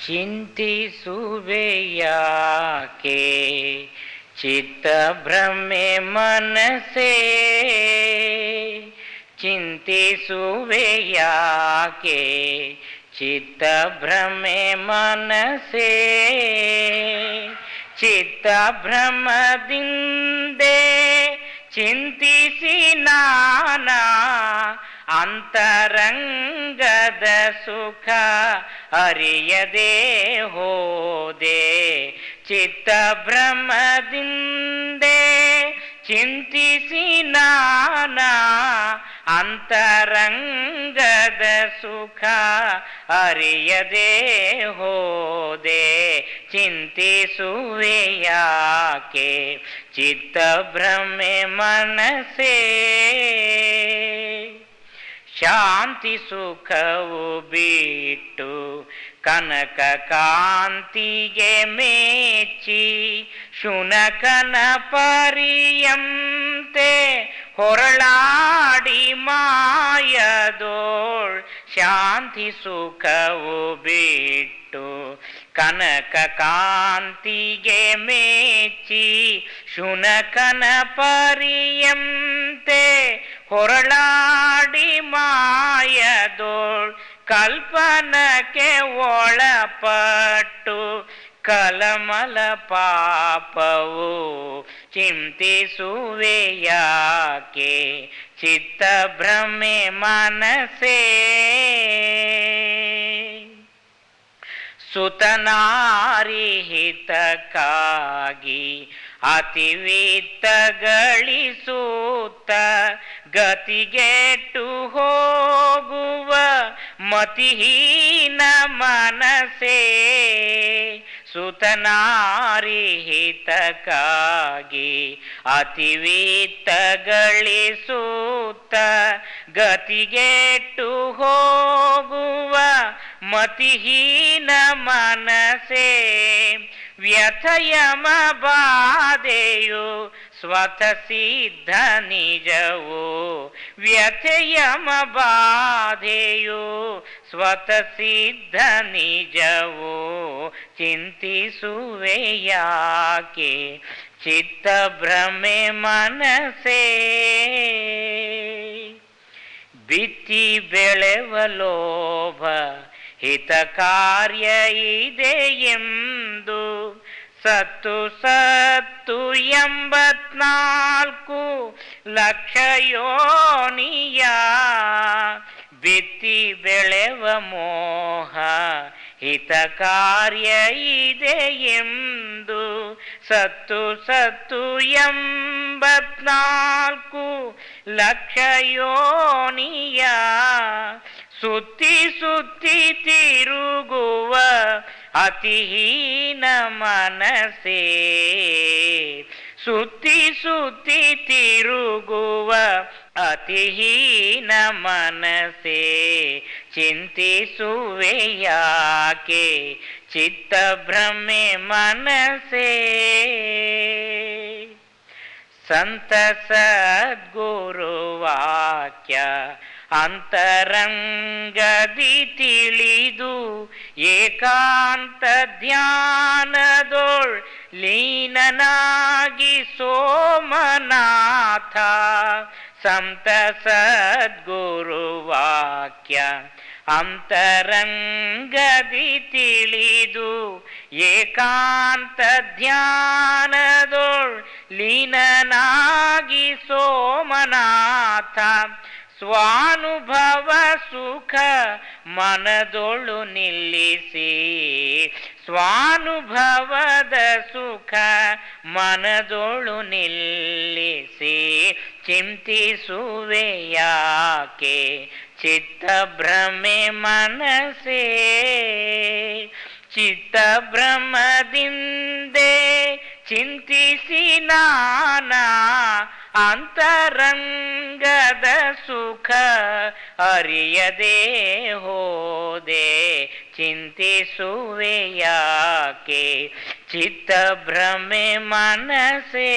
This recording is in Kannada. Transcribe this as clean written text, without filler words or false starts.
ಚಿಂತಿಸುವೆಯಾಕೆ ಚಿತ್ತಭ್ರಮೆ ಮನಸೇ, ಚಿಂತಿಸುವೆಯಾಕೆ ಚಿತ್ತಭ್ರಮೆ ಮನಸೇ. ಚಿತ್ತಭ್ರಮದಿಂದೆ ಚಿಂತಿಸಿ ನಾನಾ ಅಂತರಂಗದ ಸುಖ ಅರಿಯದೆ ಹೋದೆ. ಚಿತ್ತಭ್ರಮದಿಂದೆ ಚಿಂತಿಸಿ ನಾನಾ ಅಂತರಂಗದ ಸುಖ ಅರಿಯದೆ ಹೋದೆ. ಚಿಂತಿಸುವೆಯಾಕೆ ಚಿತ್ತಭ್ರಮೆ ಮನಸೇ. ಶಾಂತಿ ಸುಖವು ಬಿಟ್ಟು ಕನಕ ಕಾಂತಿಗೆ ಮೆಚ್ಚಿ ಶುನಕನ ಪರಿಯಂತೆ ಹೊರಳಾಡಿ ಮಾಯದೋಳ್. ಶಾಂತಿ ಸುಖವು ಬಿಟ್ಟು ಕನಕ ಕಾಂತಿಗೆ ಮೆಚ್ಚಿ ಶುನಕನ ಪರಿಯಂತೆ ಹೊರಳಾಡಿ ಮಾಯದೋಳ್. ಕಲ್ಪನಕ್ಕೆ ಒಳಪಟ್ಟು ಕಲಮಲ ಪಾಪವು ಚಿಂತಿಸುವೆಯಾಕೆ ಚಿತ್ತಭ್ರಮೆ ಮನಸೇ. ಸುತನಾರಿಹಿತಕ್ಕಾಗಿ ಅತಿವಿತ್ತ ಗಳಿಸುತ್ತ ಗತಿಗೆಟ್ಟು ಹೋಗುವ ಮತಿಹೀನ ಮನಸೇ. ಸುತನಾರಿಹಿತಕ್ಕಾಗಿ ಅತಿವಿತ್ತ ಗಳಿಸುತ್ತ ಗತಿಗೆಟ್ಟು ಹೋಗುವ ಮತಿಹೀನ ಮನಸೇ. ವ್ಯಥಯಮ ಬಾಧೆಯು ಸ್ವತಃ ಸಿದ್ಧ ನಿಜವು. ವ್ಯಥಯಮ ಬಾಧೆಯು ಸ್ವತಃ ಸಿದ್ಧ ನಿಜವು. ಚಿಂತಿಸುವೆಯಾಕೆ ಚಿತ್ತಭ್ರಮೆ ಮನಸೇ. ಬಿತ್ತಿ ಬೆಳೆವ ಲೋಭ ಹಿತ ಕಾರ್ಯ ಇದೆ ಎಂದು ಸತ್ತು 84 ಲಕ್ಷ ಯೋನಿಯ ಬಿತ್ತಿ ಬೆಳೆವ ಮೋಹ ಹಿತ ಕಾರ್ಯ ಇದೆ ಎಂದು ಸತ್ತು 84 ಲಕ್ಷ ಯೋನಿಯ ಸುತ್ತಿ ಸುತ್ತಿ ತಿರುಗುವ ಅತಿಹೀನ ಮನಸೇ. ಸುತ್ತಿ ಸುತ್ತಿ ತಿರುಗುವ ಅತಿಹೀನ ಮನಸೇ. ಚಿಂತಿಸುವೆಯಾಕೆ ಚಿತ್ತಭ್ರಮೆ ಮನಸೇ. ಸಂತ ಸದ್ಗುರುವಾಕ್ಯ ಅಂತರಂಗದಿ ತಿಳಿದು ಏಕಾಂತ ಧ್ಯಾನದೊಳ್ ಲೀನನಾಗಿ ಸೋಮನಾಥ. ಸಂತ ಸದ್ಗುರುವಾಕ್ಯ ಅಂತರಂಗದಿ ತಿಳಿದು ಏಕಾಂತ ಧ್ಯಾನದೊಳ್ ಲೀನನಾಗಿ ಸೋಮನಾಥ. ಸ್ವಾನುಭವ ಸುಖ ಮನದೊಳು ನಿಲ್ಲಿಸಿ ಸ್ವಾನುಭವದ ಸುಖ ಮನದೊಳು ನಿಲ್ಲಿಸಿ ಚಿಂತಿಸುವೆಯಾಕೆ ಚಿತ್ತಭ್ರಮೆ ಮನಸೇ. ಚಿತ್ತಭ್ರಮದಿಂದೆ ಚಿಂತಿಸಿ ನಾನಾ ಅಂತರಂಗದ ಸುಖ ಅರಿಯದೆ ಹೋದೆ. ಚಿಂತಿಸುವೆಯಾಕೆ ಚಿತ್ತಭ್ರಮೆ ಮನಸೇ.